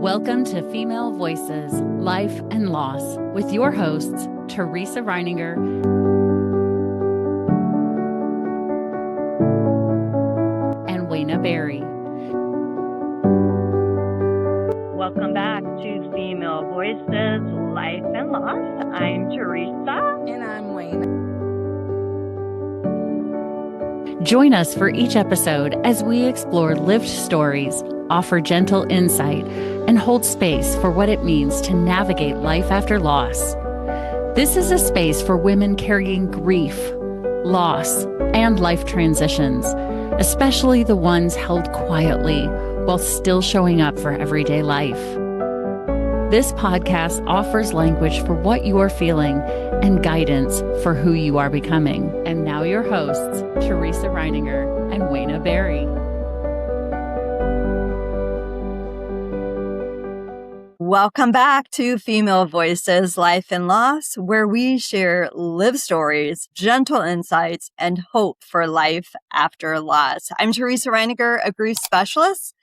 Welcome to Female Voices, Life and Loss with your hosts, Teresa Reiniger and Wayna Berry. Welcome back to Female Voices, Life and Loss. I'm Teresa. And I'm Wayna. Join us for each episode as we explore lived stories, offer gentle insight, and hold space for what it means to navigate life after loss. This is a space for women carrying grief, loss, and life transitions, especially the ones held quietly while still showing up for everyday life. This podcast offers language for what you are feeling and guidance for who you are becoming. And now your hosts, Teresa Reiniger and Wayna Berry. Welcome back to Female Voices, Life and Loss, where we share live stories, gentle insights, and hope for life after loss. I'm Teresa Reiniger, a grief specialist,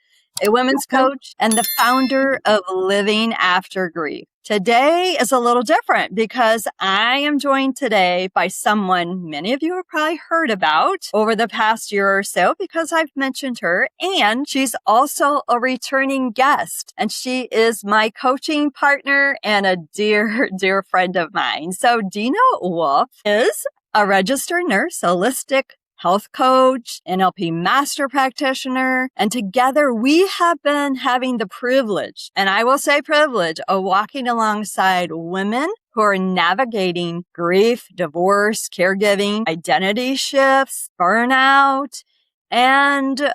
a women's coach, and the founder of Living After Grief. Today is a little different because I am joined today by someone many of you have probably heard about over the past year or so because I've mentioned her, and she's also a returning guest, and she is my coaching partner and a dear, dear friend of mine. So Dena Woulfe is a registered nurse, holistic health coach, NLP master practitioner, and together we have been having the privilege, and I will say privilege, of walking alongside women who are navigating grief, divorce, caregiving, identity shifts, burnout, and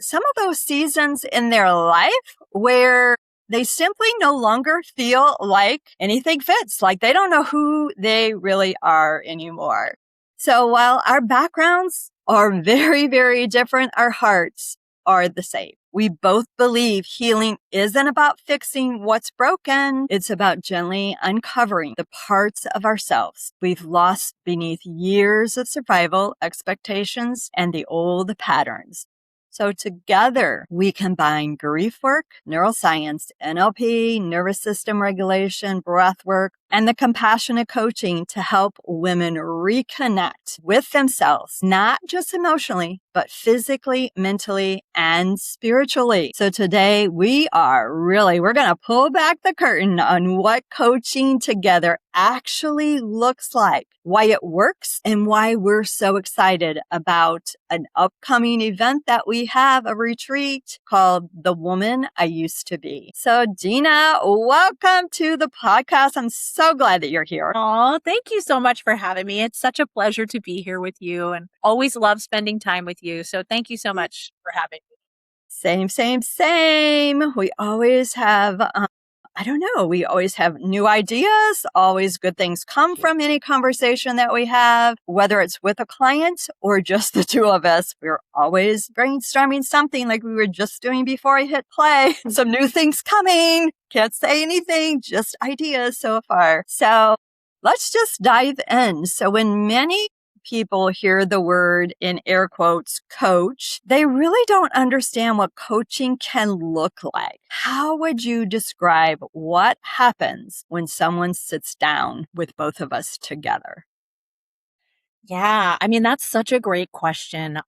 some of those seasons in their life where they simply no longer feel like anything fits, like they don't know who they really are anymore. So while our backgrounds are very, very different, our hearts are the same. We both believe healing isn't about fixing what's broken. It's about gently uncovering the parts of ourselves we've lost beneath years of survival, expectations, and the old patterns. So together, we combine grief work, neuroscience, NLP, nervous system regulation, breathwork, and the compassionate coaching to help women reconnect with themselves, not just emotionally, but physically, mentally, and spiritually. So today we're going to pull back the curtain on what coaching together actually looks like, why it works, and why we're so excited about an upcoming event that we have, a retreat called The Woman I Used to Be. So Dena, welcome to the podcast. I'm so glad that you're here. Oh, thank you so much for having me. It's such a pleasure to be here with you and always love spending time with you. So thank you so much for having me. Same. We always have, we always have new ideas, always good things come from any conversation that we have, whether it's with a client or just the two of us. We're always brainstorming something like we were just doing before I hit play. Some new things coming. Can't say anything, just ideas so far. So let's just dive in. So when many people hear the word, in air quotes, coach, they really don't understand what coaching can look like. How would you describe what happens when someone sits down with both of us together? Yeah, that's such a great question.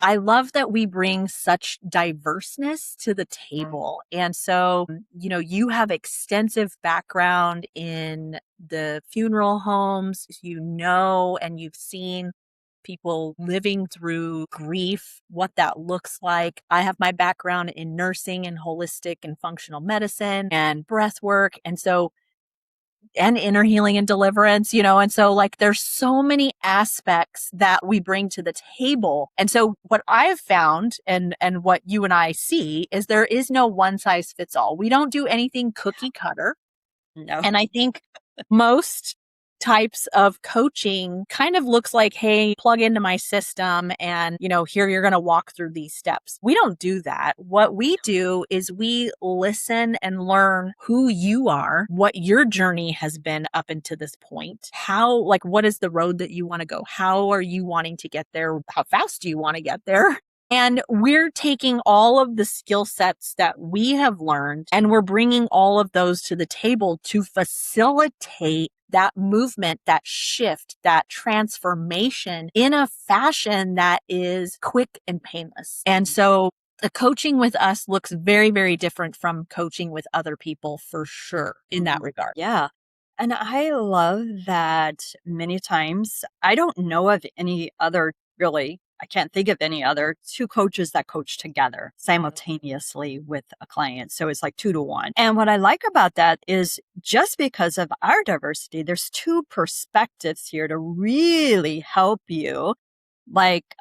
I love that we bring such diverseness to the table. And so, you have extensive background in the funeral homes, and you've seen people living through grief, what that looks like. I have my background in nursing and holistic and functional medicine and breath work. And inner healing and deliverance, and so there's so many aspects that we bring to the table. And so what I've found and what you and I see is there is no one size fits all. We don't do anything cookie cutter. No. And I think most types of coaching kind of looks like, hey, plug into my system and, here you're going to walk through these steps. We don't do that. What we do is we listen and learn who you are, what your journey has been up until this point, what is the road that you want to go? How are you wanting to get there? How fast do you want to get there? And we're taking all of the skill sets that we have learned and we're bringing all of those to the table to facilitate that movement, that shift, that transformation in a fashion that is quick and painless. And so the coaching with us looks very, very different from coaching with other people for sure in that regard. Yeah. And I love that many times I don't know of any other really, I can't think of any other two coaches that coach together simultaneously with a client. So it's like 2 to 1. And what I like about that is just because of our diversity, there's two perspectives here to really help you. Like,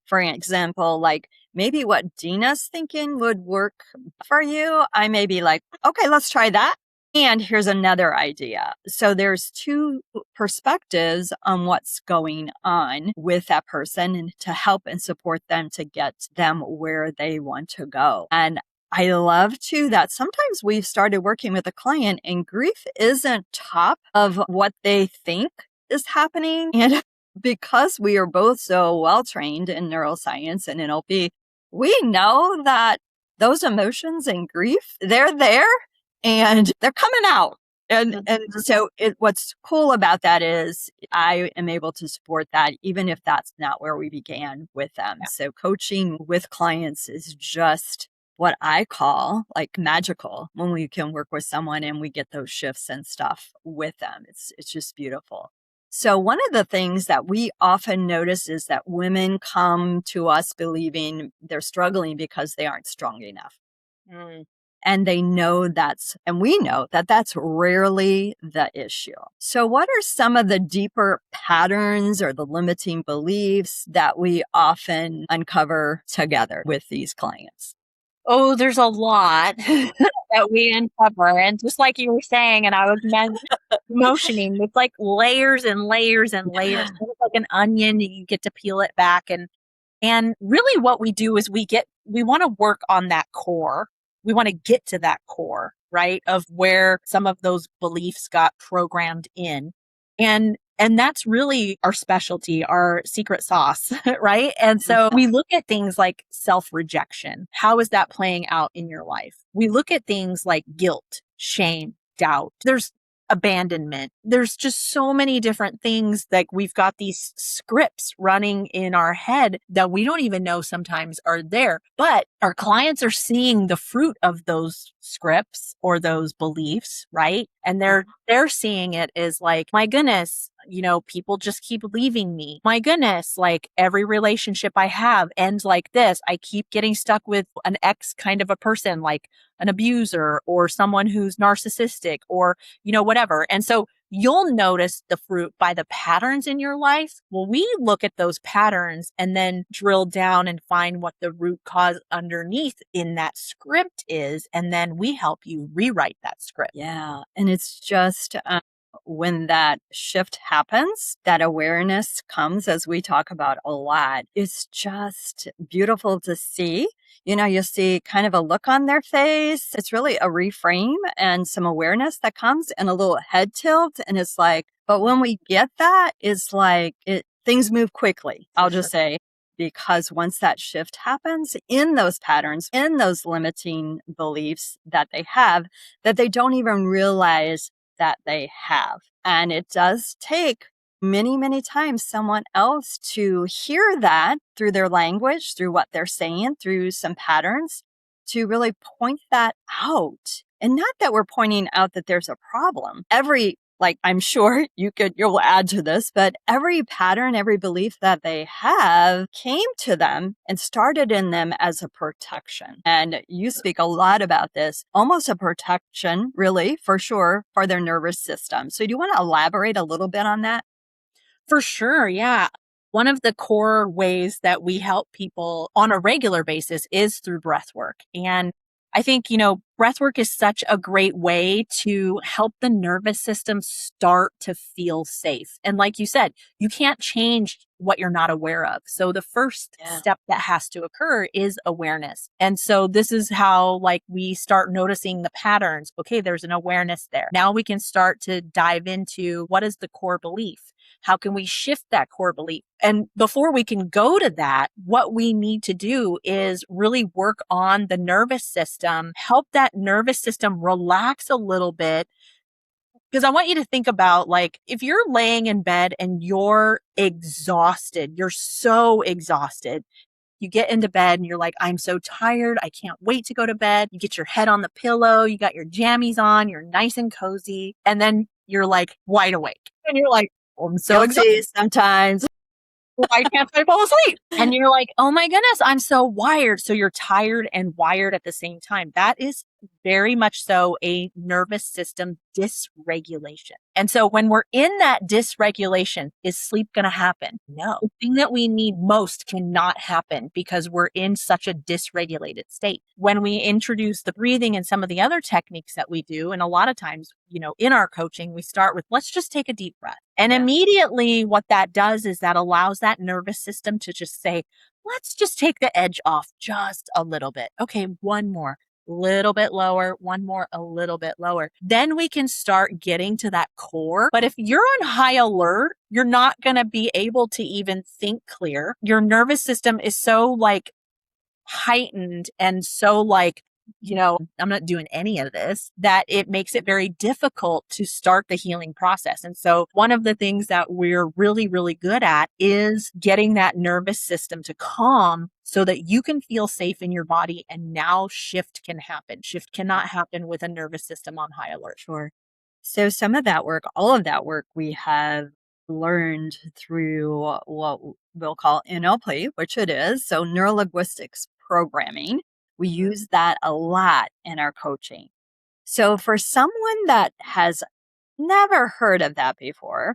for example, like maybe what Dena's thinking would work for you. I may be like, okay, let's try that. And here's another idea. So there's two perspectives on what's going on with that person and to help and support them to get them where they want to go. And I love too that sometimes we've started working with a client and grief isn't top of what they think is happening. And because we are both so well trained in neuroscience and NLP, we know that those emotions and grief, they're there. And they're coming out. And so what's cool about that is I am able to support that, even if that's not where we began with them. Yeah. So coaching with clients is just what I call like magical when we can work with someone and we get those shifts and stuff with them. It's just beautiful. So one of the things that we often notice is that women come to us believing they're struggling because they aren't strong enough. And they know and we know that that's rarely the issue. So what are some of the deeper patterns or the limiting beliefs that we often uncover together with these clients? Oh, there's a lot that we uncover. And just like you were saying, and I was motioning, it's like layers and layers and layers. It's like an onion, you get to peel it back. And really what we do is we want to work on that core. We want to get to that core, right? Of where some of those beliefs got programmed in. And that's really our specialty, our secret sauce, right? And so we look at things like self-rejection. How is that playing out in your life? We look at things like guilt, shame, doubt. There's abandonment. There's just so many different things. Like we've got these scripts running in our head that we don't even know sometimes are there, but our clients are seeing the fruit of those scripts or those beliefs, right? And they're seeing it as like, my goodness, people just keep leaving me. My goodness, like every relationship I have ends like this. I keep getting stuck with an ex kind of a person, like an abuser or someone who's narcissistic or, whatever. And so you'll notice the fruit by the patterns in your life. Well, we look at those patterns and then drill down and find what the root cause underneath in that script is. And then we help you rewrite that script. Yeah. And it's just when that shift happens, that awareness comes, as we talk about a lot. It's just beautiful to see. You see kind of a look on their face. It's really a reframe and some awareness that comes and a little head tilt. And it's like, but when we get that, it's like things move quickly. I'll just say, because once that shift happens in those patterns, in those limiting beliefs that they have, that they don't even realize that they have. And it does take many, many times someone else to hear that through their language, through what they're saying, through some patterns to really point that out. And not that we're pointing out that there's a problem. I'm sure you'll add to this, but every pattern, every belief that they have came to them and started in them as a protection. And you speak a lot about this, almost a protection, really, for sure, for their nervous system. So do you want to elaborate a little bit on that? For sure. Yeah. One of the core ways that we help people on a regular basis is through breathwork. And I think, breathwork is such a great way to help the nervous system start to feel safe. And like you said, you can't change what you're not aware of. So the first step that has to occur is awareness. And so this is how we start noticing the patterns. Okay, there's an awareness there. Now we can start to dive into what is the core belief. How can we shift that core belief? And before we can go to that, what we need to do is really work on the nervous system, help that nervous system relax a little bit. Because I want you to think about, like, if you're laying in bed and you're exhausted, you're so exhausted, you get into bed and you're like, I'm so tired. I can't wait to go to bed. You get your head on the pillow. You got your jammies on. You're nice and cozy. And then you're like wide awake and you're like, oh, I'm so exhausted. Guilty sometimes. Why can't I fall asleep? And you're like, oh my goodness, I'm so wired. So you're tired and wired at the same time. That is very much so a nervous system dysregulation. And so when we're in that dysregulation, is sleep going to happen? No. The thing that we need most cannot happen because we're in such a dysregulated state. When we introduce the breathing and some of the other techniques that we do, and a lot of times, in our coaching, we start with, let's just take a deep breath. And immediately what that does is that allows that nervous system to just say, let's just take the edge off just a little bit. Okay, one more. Little bit lower, one more, a little bit lower. Then we can start getting to that core. But if you're on high alert, you're not going to be able to even think clear. Your nervous system is so heightened and so I'm not doing any of this, that it makes it very difficult to start the healing process. And so one of the things that we're really, really good at is getting that nervous system to calm so that you can feel safe in your body. And now shift can happen. Shift cannot happen with a nervous system on high alert. Sure. So some of that work, all of that work we have learned through what we'll call NLP, which it is. So neurolinguistics programming. We use that a lot in our coaching. So for someone that has never heard of that before,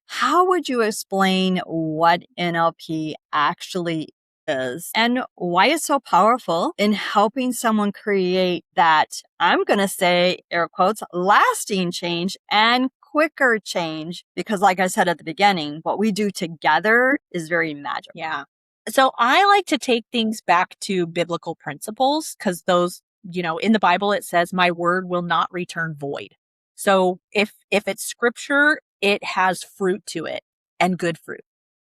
how would you explain what NLP actually is and why it's so powerful in helping someone create that, I'm going to say, air quotes, lasting change and quicker change? Because like I said at the beginning, what we do together is very magical. Yeah. So I like to take things back to biblical principles because those, in the Bible, it says, my word will not return void. So if it's scripture, it has fruit to it and good fruit.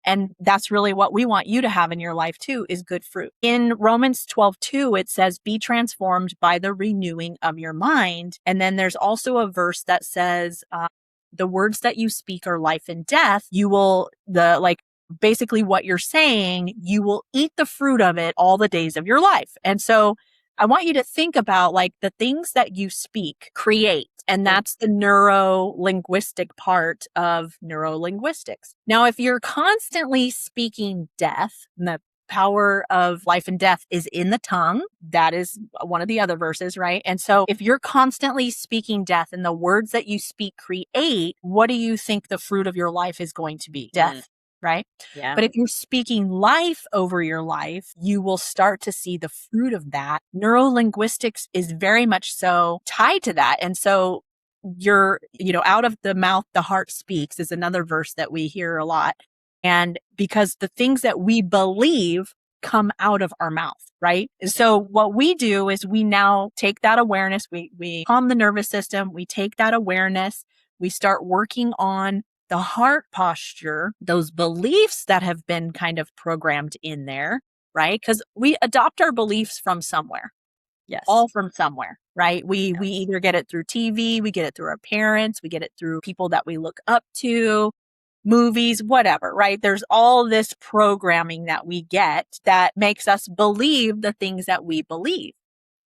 And that's really what we want you to have in your life too, is good fruit. In Romans 12:2, it says, be transformed by the renewing of your mind. And then there's also a verse that says, the words that you speak are life and death. You will, basically what you're saying, you will eat the fruit of it all the days of your life. And so I want you to think about the things that you speak create. And that's the neuro-linguistic part of neurolinguistics. Now, if you're constantly speaking death, and the power of life and death is in the tongue, that is one of the other verses, right? And so if you're constantly speaking death and the words that you speak create, what do you think the fruit of your life is going to be? Death. Right? Yeah. But if you're speaking life over your life, you will start to see the fruit of that. Neurolinguistics is very much so tied to that. And so you're, out of the mouth, the heart speaks is another verse that we hear a lot. And because the things that we believe come out of our mouth, right? So what we do is we now take that awareness, we calm the nervous system, we take that awareness, we start working on the heart posture, those beliefs that have been kind of programmed in there, right? Because we adopt our beliefs from somewhere. Yes. All from somewhere, right? We either get it through TV, we get it through our parents, we get it through people that we look up to, movies, whatever, right? There's all this programming that we get that makes us believe the things that we believe.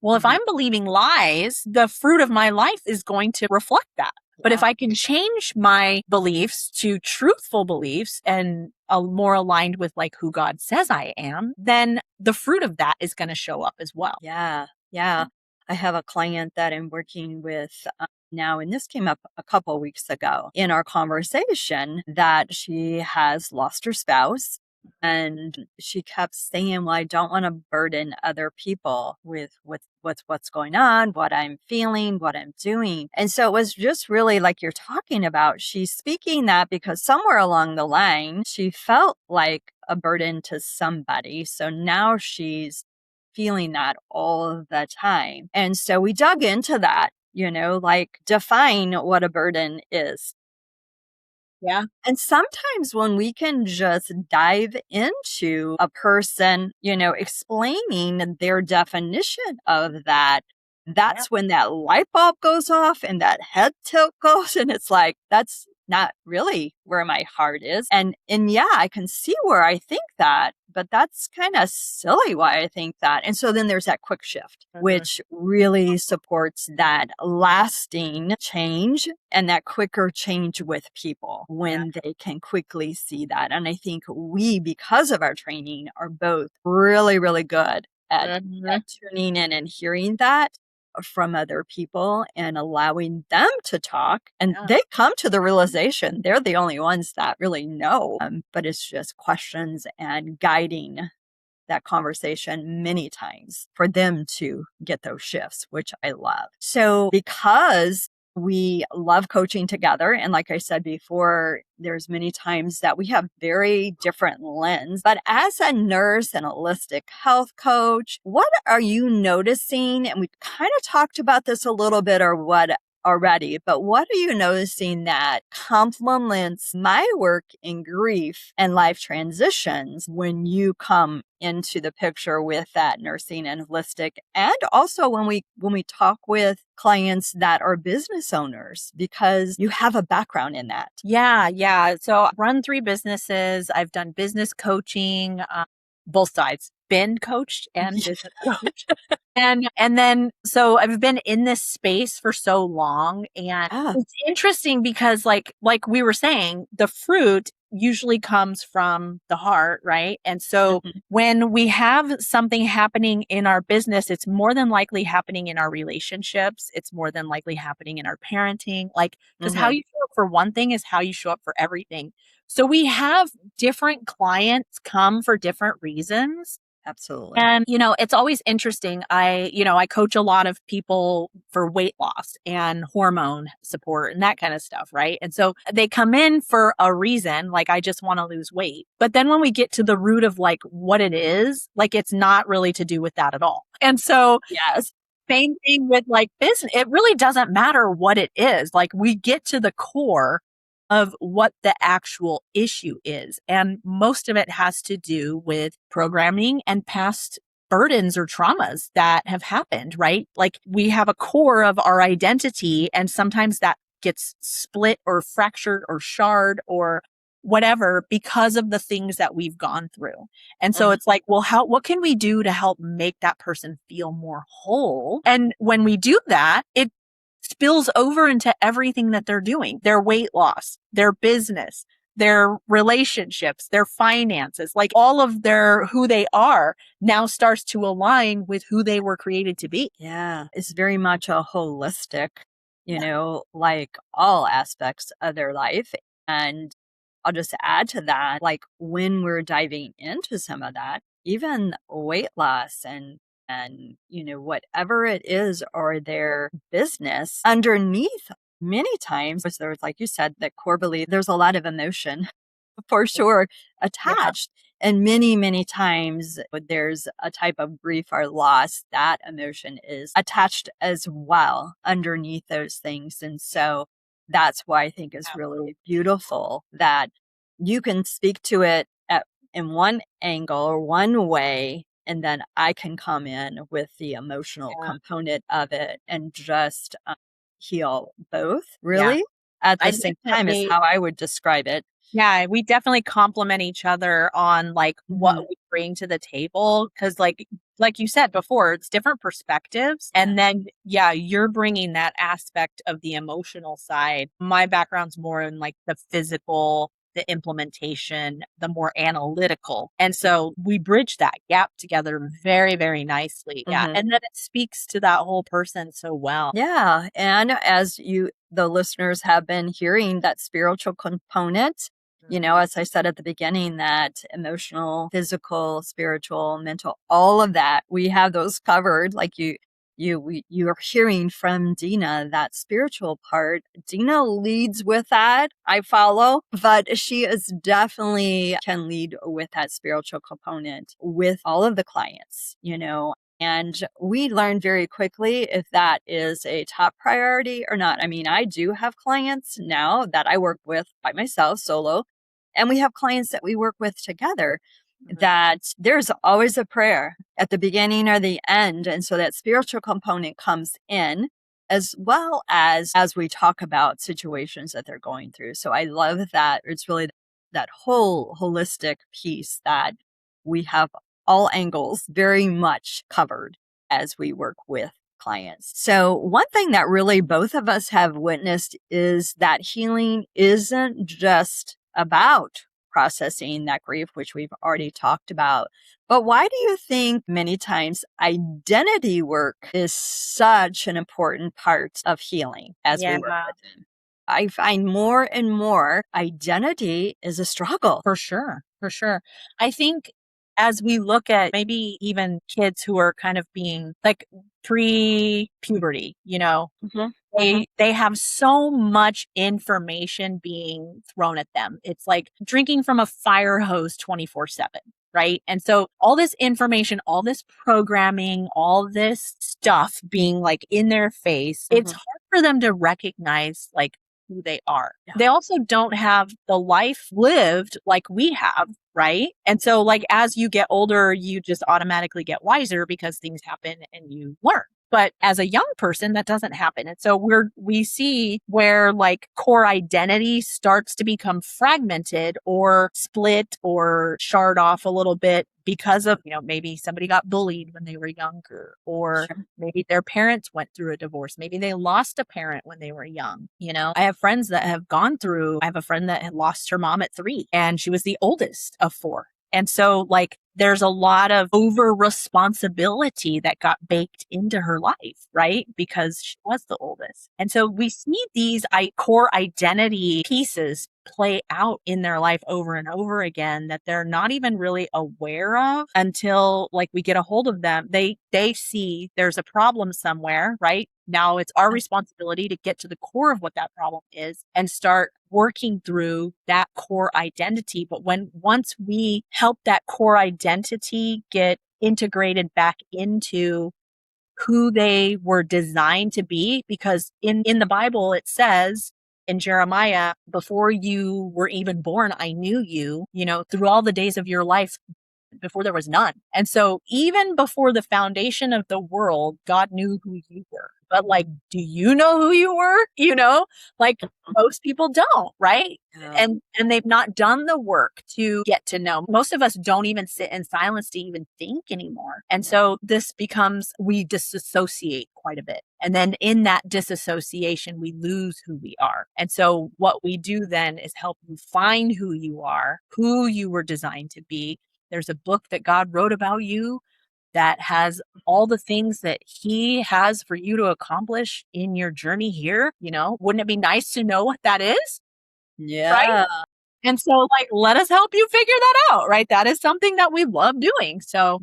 Well, if I'm believing lies, the fruit of my life is going to reflect that. But if I can change my beliefs to truthful beliefs and more aligned with who God says I am, then the fruit of that is going to show up as well. Yeah. Yeah. I have a client that I'm working with now, and this came up a couple of weeks ago in our conversation, that she has lost her spouse. And she kept saying, well, I don't want to burden other people with what's going on, what I'm feeling, what I'm doing. And so it was just really like you're talking about. She's speaking that because somewhere along the line, she felt like a burden to somebody. So now she's feeling that all the time. And so we dug into that, define what a burden is. Yeah. And sometimes when we can just dive into a person, explaining their definition of that, Yeah. that's when that light bulb goes off and that head tilt goes. And it's like, that's not really where my heart is. And yeah, I can see where I think that, but that's kind of silly why I think that. And so then there's that quick shift, which really supports that lasting change and that quicker change with people when they can quickly see that. And I think we, because of our training, are both really, really good at tuning in and hearing that from other people and allowing them to talk. And they come to the realization they're the only ones that really know. But it's just questions and guiding that conversation many times for them to get those shifts, which I love. So because we love coaching together, and like I said before, there's many times that we have very different lens, but as a nurse and a holistic health coach, what are you noticing? And we kind of talked about this a little bit or what already, but what are you noticing that complements my work in grief and life transitions when you come into the picture with that nursing and holistic, and also when we talk with clients that are business owners, because you have a background in that. Yeah. So I run 3 businesses. I've done business coaching, both sides, been coached and business coached. And then, so I've been in this space for so long, and it's interesting because like we were saying, the fruit usually comes from the heart, right? And so when we have something happening in our business, it's more than likely happening in our relationships. It's more than likely happening in our parenting, because how you show up for one thing is how you show up for everything. So we have different clients come for different reasons. Absolutely. And, it's always interesting. I coach a lot of people for weight loss and hormone support and that kind of stuff, right? And so they come in for a reason, like, I just want to lose weight. But then when we get to the root of like what it is, like, it's not really to do with that at all. And so, yes, same thing with like business. It really doesn't matter what it is. Like, we get to the core of what the actual issue is. And most of it has to do with programming and past burdens or traumas that have happened, right? Like, we have a core of our identity, and sometimes that gets split or fractured or shard or whatever because of the things that we've gone through. And so it's like, well, what can we do to help make that person feel more whole? And when we do that, it spills over into everything that they're doing, their weight loss, their business, their relationships, their finances, like all of who they are now starts to align with who they were created to be. Yeah. It's very much a holistic, like all aspects of their life. And I'll just add to that, like when we're diving into some of that, even weight loss and whatever it is or their business, underneath many times there's, like you said, that core belief, there's a lot of emotion for sure attached. And many, many times there's a type of grief or loss, that emotion is attached as well underneath those things. And so that's why I think is really beautiful that you can speak to it in one angle or one way, and then I can come in with the emotional component of it and just heal both, really, at the same time is how I would describe it. Yeah, we definitely complement each other on like what we bring to the table. Cause like you said before, it's different perspectives. And then, you're bringing that aspect of the emotional side. My background's more in like the physical, the implementation, the more analytical. And so we bridge that gap together very, very nicely. Yeah. And then it speaks to that whole person so well. Yeah. And as the listeners have been hearing, that spiritual component, as I said at the beginning, that emotional, physical, spiritual, mental, all of that, we have those covered. Like you're hearing from Dena, that spiritual part. Dena leads with that. I follow, but she is definitely can lead with that spiritual component with all of the clients, And we learn very quickly if that is a top priority or not. I mean, I do have clients now that I work with by myself, solo, and we have clients that we work with together that there's always a prayer at the beginning or the end. And so that spiritual component comes in as well as we talk about situations that they're going through. So I love that. It's really that whole holistic piece that we have all angles very much covered as we work with clients. So one thing that really both of us have witnessed is that healing isn't just about processing that grief, which we've already talked about. But why do you think many times identity work is such an important part of healing as we work with them? I find more and more identity is a struggle. For sure. For sure. I think as we look at maybe even kids who are kind of being like pre-puberty, they have so much information being thrown at them. It's like drinking from a fire hose 24/7. Right. And so all this information, all this programming, all this stuff being like in their face, it's hard for them to recognize like who they are. Yeah. They also don't have the life lived like we have. Right. And so like as you get older, you just automatically get wiser because things happen and you learn. But as a young person, that doesn't happen. And so we see where like core identity starts to become fragmented or split or shard off a little bit because of, maybe somebody got bullied when they were younger, or maybe their parents went through a divorce. Maybe they lost a parent when they were young. I have friends that have gone through, I have a friend that had lost her mom at 3 and she was the oldest of 4. And so like there's a lot of over responsibility that got baked into her life, right? Because she was the oldest. And so we see these core identity pieces play out in their life over and over again that they're not even really aware of until like we get a hold of them. They see there's a problem somewhere, right? Now it's our responsibility to get to the core of what that problem is and start working through that core identity. But once we help that core identity get integrated back into who they were designed to be, because in the Bible, it says in Jeremiah, before you were even born, I knew you, through all the days of your life, before there was none. And so even before the foundation of the world, God knew who you were. But like, do you know who you were? Like most people don't, right? Yeah. And they've not done the work to get to know. Most of us don't even sit in silence to even think anymore. And so this becomes, we disassociate quite a bit. And then in that disassociation, we lose who we are. And so what we do then is help you find who you are, who you were designed to be. There's a book that God wrote about you that has all the things that he has for you to accomplish in your journey here. Wouldn't it be nice to know what that is? Yeah. Right? And so like, let us help you figure that out, right? That is something that we love doing. So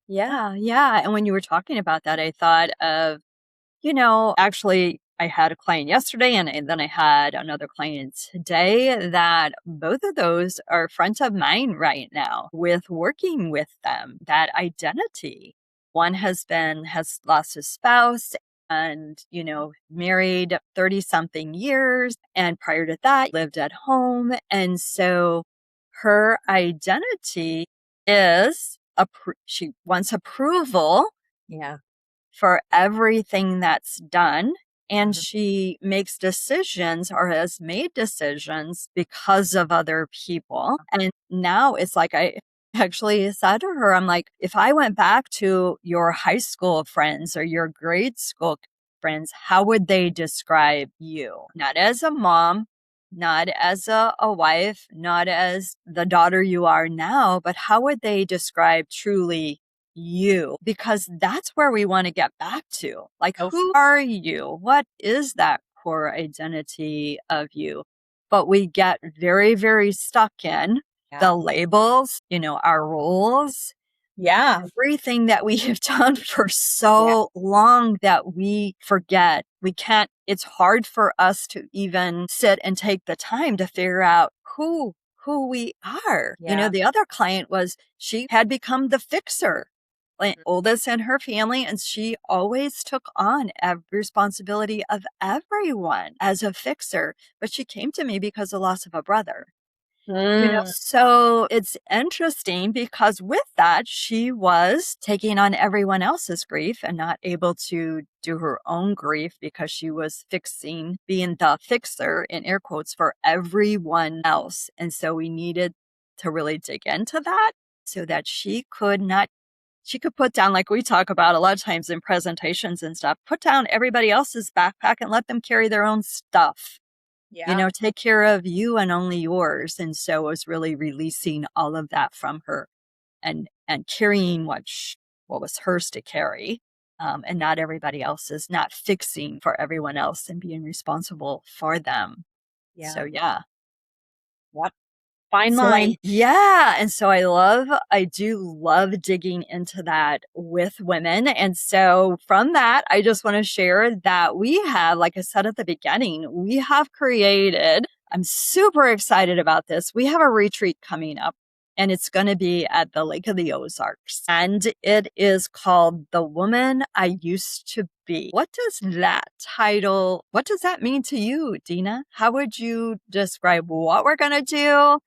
yeah. And when you were talking about that, I thought of, actually I had a client yesterday and then I had another client today that both of those are front of mind right now with working with them, that identity. One has lost his spouse and, married 30 something years. And prior to that, lived at home. And so her identity is, she wants approval. Yeah. For everything that's done. And she makes decisions or has made decisions because of other people. And now it's like I actually said to her, I'm like, if I went back to your high school friends or your grade school friends, how would they describe you? Not as a mom, not as a wife, not as the daughter you are now, but how would they describe truly you? Because that's where we want to get back to. Like, who are you? What is that core identity of you? But we get very, very stuck in the labels, our roles. Yeah. Everything that we have done for so long that we forget. We can't, it's hard for us to even sit and take the time to figure out who we are. The other client she had become the fixer oldest in her family, and she always took on responsibility of everyone as a fixer. But she came to me because of the loss of a brother. So it's interesting because with that, she was taking on everyone else's grief and not able to do her own grief because she was being the fixer in air quotes for everyone else. And so we needed to really dig into that so that she could put down, like we talk about a lot of times in presentations and stuff, put down everybody else's backpack and let them carry their own stuff. Yeah. Take care of you and only yours. And so it was really releasing all of that from her and carrying what was hers to carry. And not everybody else's, not fixing for everyone else and being responsible for them. Yeah. So, yeah. What? Fine line. And so I do love digging into that with women. And so from that, I just want to share that we have, like I said at the beginning, we have created, I'm super excited about this. We have a retreat coming up, and it's going to be at the Lake of the Ozarks. And it is called The Woman I Used to Be. What does that mean to you, Dena? How would you describe what we're going to do?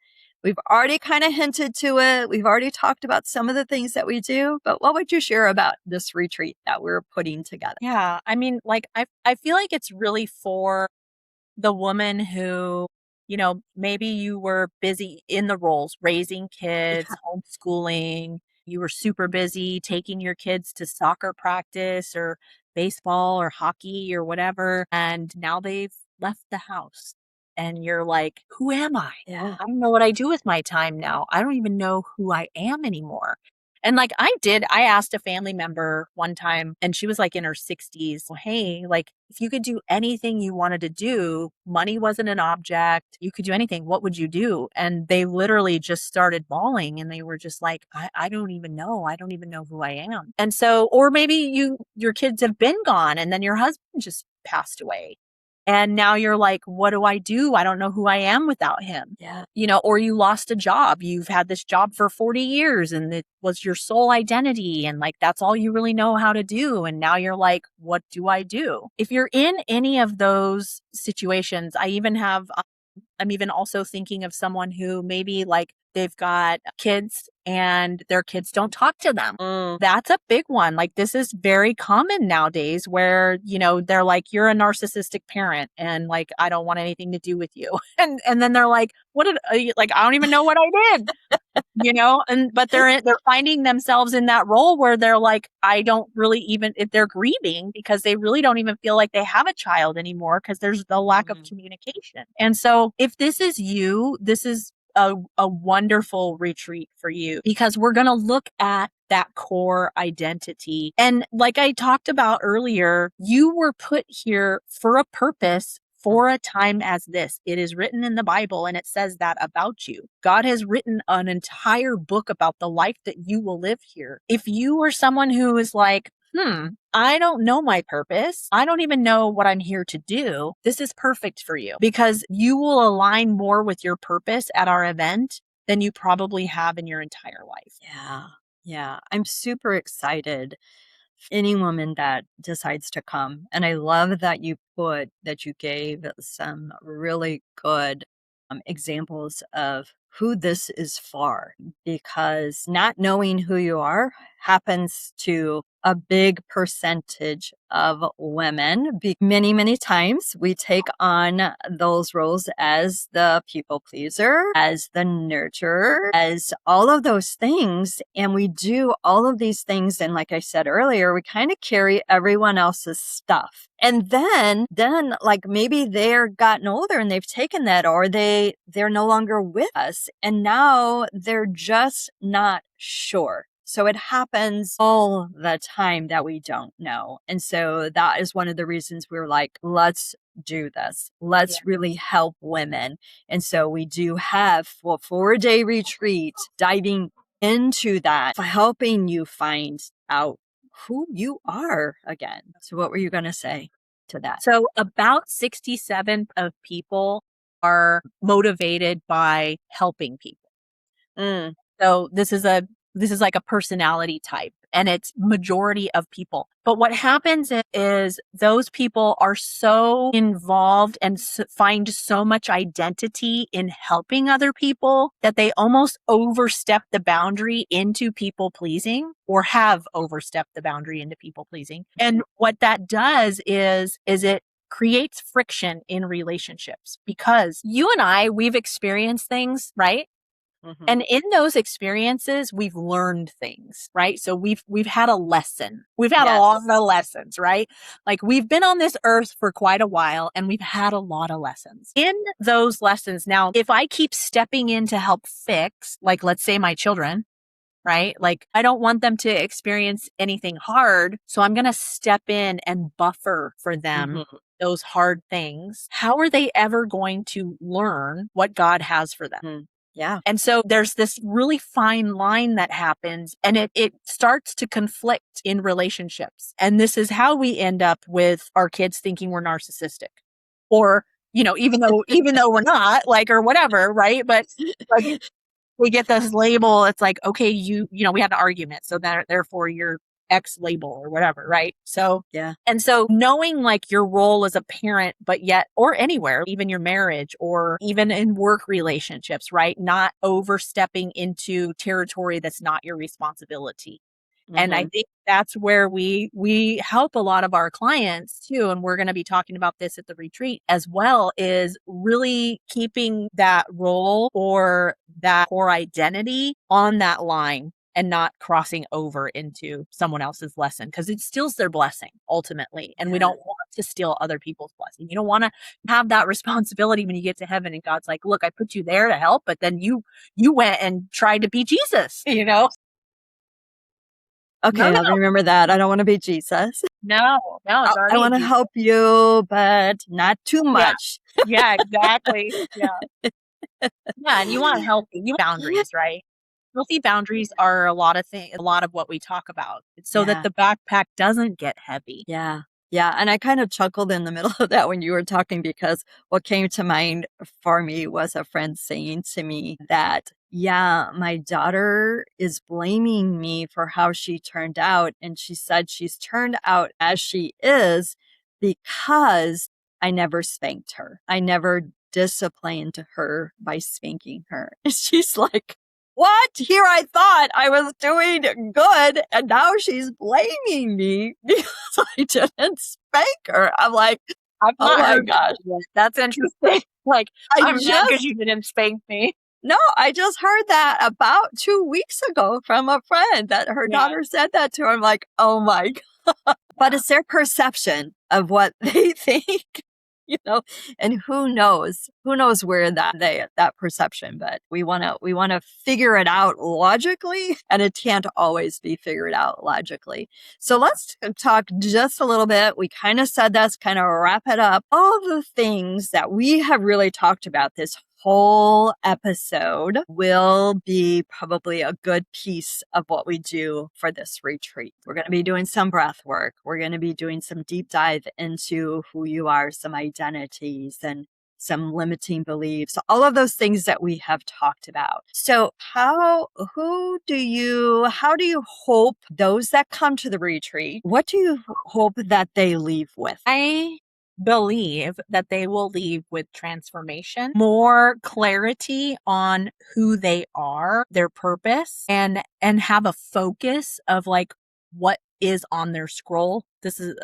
We've already kind of hinted to it. We've already talked about some of the things that we do, but what would you share about this retreat that we're putting together? Yeah. I mean, like, I feel like it's really for the woman who, maybe you were busy in the roles, raising kids, homeschooling. You were super busy taking your kids to soccer practice or baseball or hockey or whatever. And now they've left the house. And you're like, who am I? Yeah. I don't know what I do with my time now. I don't even know who I am anymore. And like I asked a family member one time, and she was like in her 60s. Well, hey, like if you could do anything you wanted to do, money wasn't an object, you could do anything, what would you do? And they literally just started bawling, and they were just like, I don't even know. I don't even know who I am. And so, or maybe your kids have been gone, and then your husband just passed away. And now you're like, what do? I don't know who I am without him. Yeah. Or you lost a job. You've had this job for 40 years and it was your sole identity. And like, that's all you really know how to do. And now you're like, what do I do? If you're in any of those situations, I'm even also thinking of someone who maybe like they've got kids and their kids don't talk to them. That's a big one. Like this is very common nowadays where, they're like, you're a narcissistic parent and like, I don't want anything to do with you. And then they're like, I don't even know what I did, but they're finding themselves in that role where they're like, I don't really even, if they're grieving because they really don't even feel like they have a child anymore because there's the lack of communication. And so if this is you, this is a wonderful retreat for you because we're going to look at that core identity. And like I talked about earlier, you were put here for a purpose for a time as this. It is written in the Bible and it says that about you. God has written an entire book about the life that you will live here. If you are someone who is like, I don't know my purpose. I don't even know what I'm here to do. This is perfect for you because you will align more with your purpose at our event than you probably have in your entire life. Yeah. Yeah. I'm super excited. Any woman that decides to come. And I love that you gave some really good examples of who this is for, because not knowing who you are happens to a big percentage of women. Many, many times we take on those roles as the people pleaser, as the nurturer, as all of those things. And we do all of these things. And like I said earlier, we kind of carry everyone else's stuff. And then like maybe they're gotten older and they've taken that, or they're no longer with us. And now they're just not sure. So it happens all the time that we don't know. And so that is one of the reasons we're like, let's do this. Let's really help women. And so we do have a 4-day retreat diving into that, helping you find out who you are again. So what were you going to say to that? So about 67% of people are motivated by helping people. So this is like a personality type. and it's majority of people. But what happens is those people are so involved and find so much identity in helping other people that they almost overstep the boundary into people pleasing, or have overstepped the boundary into people pleasing. And what that does is it creates friction in relationships, because you and I, we've experienced things, right? Mm-hmm. And in those experiences, we've learned things, right? So we've had a lesson. We've had a lot of lessons, right? Like, we've been on this earth for quite a while, and we've had a lot of lessons. In those lessons, now, if I keep stepping in to help fix, like, let's say my children, right? Like, I don't want them to experience anything hard, so I'm going to step in and buffer for them those hard things. How are they ever going to learn what God has for them? Yeah. And so there's this really fine line that happens, and it starts to conflict in relationships. And this is how we end up with our kids thinking we're narcissistic, or, even though we're not, like, or whatever, right? But like, we get this label. It's like, okay, we had an argument, so that therefore you're X label or whatever, right? So, yeah. And so knowing, like, your role as a parent, but yet, or anywhere, even your marriage or even in work relationships, right? Not overstepping into territory that's not your responsibility. And I think that's where we help a lot of our clients too. And we're going to be talking about this at the retreat as well, is really keeping that role or that core identity on that line and not crossing over into someone else's lesson, because it steals their blessing ultimately. And we don't want to steal other people's blessing. You don't want to have that responsibility when you get to heaven and God's like, look, I put you there to help, but then you went and tried to be Jesus, Okay, I'll remember that. I don't want to be Jesus. No, it's already. I want to help you, but not too much. Yeah, exactly. Yeah. Yeah, and you want to help. You want boundaries, right? Healthy boundaries are a lot of things, a lot of what we talk about, so that the backpack doesn't get heavy. Yeah. Yeah. And I kind of chuckled in the middle of that when you were talking, because what came to mind for me was a friend saying to me that, my daughter is blaming me for how she turned out. And she said she's turned out as she is because I never spanked her. I never disciplined her by spanking her. And she's like, what? Here I thought I was doing good, and now she's blaming me because I didn't spank her. I'm like, I've oh my gosh. That's interesting. Like, I'm mad because you didn't spank me. No, I just heard that about 2 weeks ago from a friend that her daughter said that to her. I'm like, oh my God. But it's their perception of what they think. And who knows where that perception, but we want to figure it out logically, and it can't always be figured out logically. So let's talk just a little bit. We kind of said that's kind of wrap it up. All the things that we have really talked about this whole episode will be probably a good piece of what we do for this retreat. We're going to be doing some breath work. We're going to be doing some deep dive into who you are, some identities and some limiting beliefs, all of those things that we have talked about. So how do you hope those that come to the retreat, what do you hope that they leave with? I believe that they will leave with transformation, more clarity on who they are, their purpose, and have a focus of, like, what is on their scroll. This is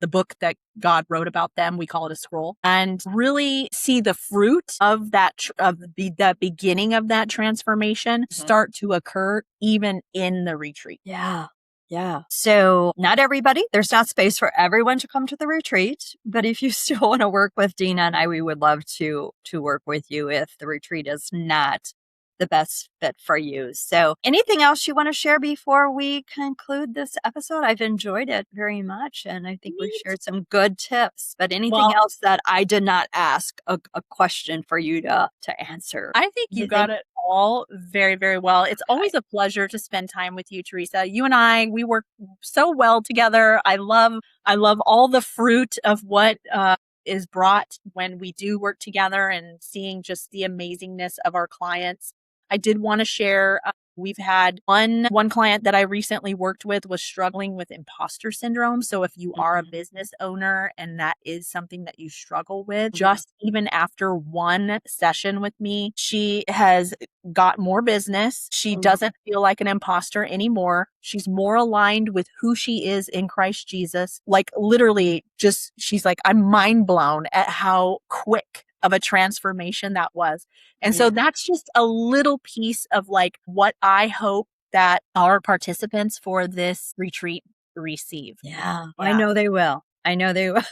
the book that God wrote about them. We call it a scroll, and really see the fruit of the beginning of that transformation start to occur even in the retreat. Yeah. Yeah. So not everybody, there's not space for everyone to come to the retreat, but if you still want to work with Dena and I, we would love to work with you if the retreat is not the best fit for you. So anything else you want to share before we conclude this episode? I've enjoyed it very much, and I think we've shared some good tips, but anything else that I did not ask a question for you to answer? I think you got it all very, very well. It's always a pleasure to spend time with you, Teresa. You and I, we work so well together. I love all the fruit of what is brought when we do work together, and seeing just the amazingness of our clients. I did want to share We've had one client that I recently worked with was struggling with imposter syndrome. So if you are a business owner and that is something that you struggle with, just even after one session with me, she has got more business. She doesn't feel like an imposter anymore. She's more aligned with who she is in Christ Jesus. Like literally just, she's like, I'm mind blown at how quick of a transformation that was. And so that's just a little piece of like what I hope that our participants for this retreat receive. Yeah. I know they will. I know they will.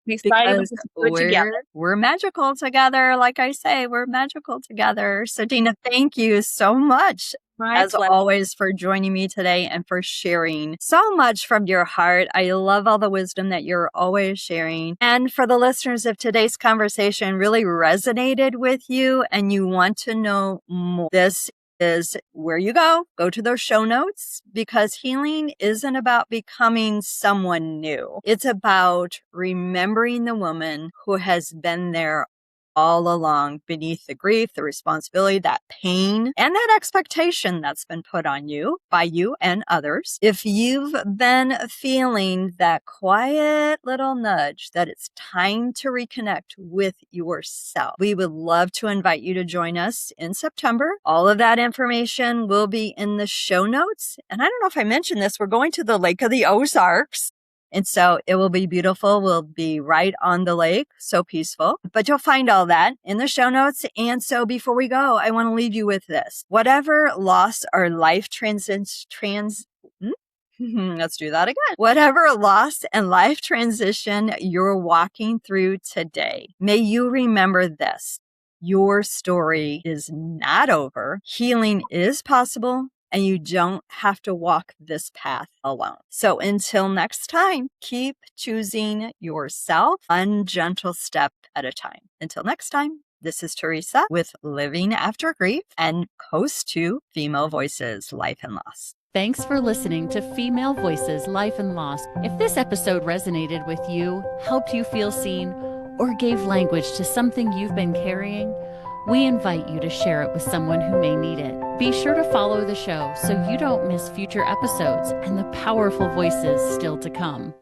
I'm excited Because to do it together. we're magical together. Like I say, we're magical together. So Dena, thank you so much. My As pleasure. always, for joining me today and for sharing so much from your heart. I love all the wisdom that you're always sharing. And for the listeners, if today's conversation really resonated with you and you want to know more, this is where you go to those show notes, because healing isn't about becoming someone new. It's about remembering the woman who has been there all along, beneath the grief, the responsibility, that pain, and that expectation that's been put on you by you and others. If you've been feeling that quiet little nudge that it's time to reconnect with yourself, we would love to invite you to join us in September. All of that information will be in the show notes. And I don't know if I mentioned this, we're going to the Lake of the Ozarks. And so it will be beautiful. We'll be right on the lake. So peaceful. But you'll find all that in the show notes. And so before we go, I want to leave you with this. Whatever loss or life let's do that again. Whatever loss and life transition you're walking through today, may you remember this. Your story is not over. Healing is possible. And you don't have to walk this path alone. So until next time, keep choosing yourself one gentle step at a time. Until next time, this is Teresa with Living After Grief and host to Female Voices Life and Loss. Thanks for listening to Female Voices Life and Loss. If this episode resonated with you, helped you feel seen, or gave language to something you've been carrying, we invite you to share it with someone who may need it. Be sure to follow the show so you don't miss future episodes and the powerful voices still to come.